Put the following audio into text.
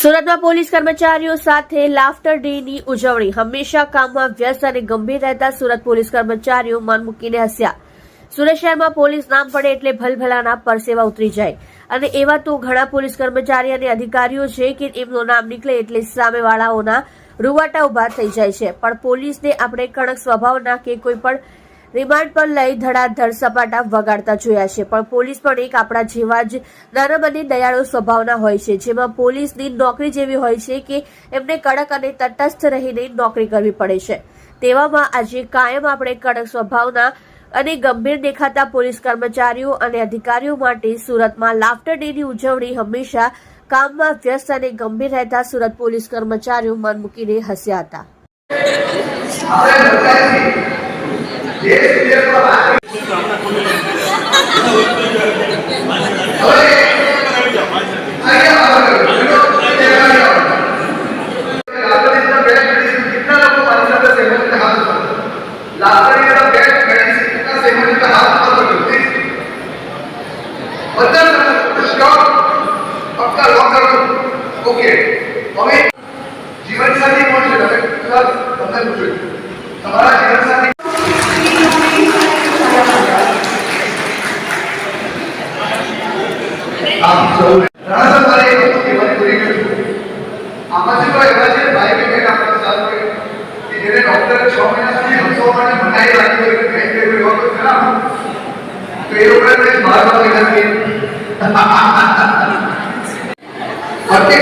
સુરતમાં પોલીસ કર્મચારીઓ સાથે લાફ્ટર ડેની ઉજવણી. હંમેશા કામમાં વ્યસ્ત અને ગંભીર રહેતા સુરત પોલીસ કર્મચારીઓ મન મૂકીને હસ્યા. સુરત શહેરમાં પોલીસ નામ પડે એટલે ભલભલાના પરસેવા ઉતરી જાય અને એવા તો ઘણા પોલીસ કર્મચારી અને અધિકારીઓ છે કે એમનું નામ નીકળે એટલે સામેવાળાઓના રૂવાટા ઉભા થઈ જાય છે. પણ પોલીસને આપણે કડક સ્વભાવના કે કોઈ પણ રિમાન્ડ પર લઈ ધડાધડ સપાટા વગાડતા જોયા છે. પણ પોલીસ પણ એક આપણા જેવા જ નરમ અને દયાળુ સ્વભાવના હોય છે, જેમાં પોલીસની નોકરી જેવી હોય છે કે એમને કડક અને તટસ્થ રહીને નોકરી કરવી પડે છે. તેવામાં આજે કાયમ આપણે કડક સ્વભાવના અને ગંભીર દેખાતા પોલીસ કર્મચારીઓ અને અધિકારીઓ માટે સુરતમાં લાફ્ટર ડેની ઉજવણી. હંમેશા કામમાં વ્યસ્ત અને ગંભીર રહેતા સુરત પોલીસ કર્મચારીઓ મન મૂકીને હસ્યા હતા. जीवन साथी कौन है? તમને પૂછ્યું તમારા જીવન સાથી આપ સૌ રાણા મારે જીવન પૂરી કર્યું. આમાંથી કોઈ એવા છે ભાઈ કે બેન આપણા સાથે કે જેને ડોક્ટરે 6 મહિના સુધી હસવા માટે મનાઈ રાખી હોય કે કઈ કઈ હોય તો ખરા તો એ લોકોને બહાર મહિના કે ઓકે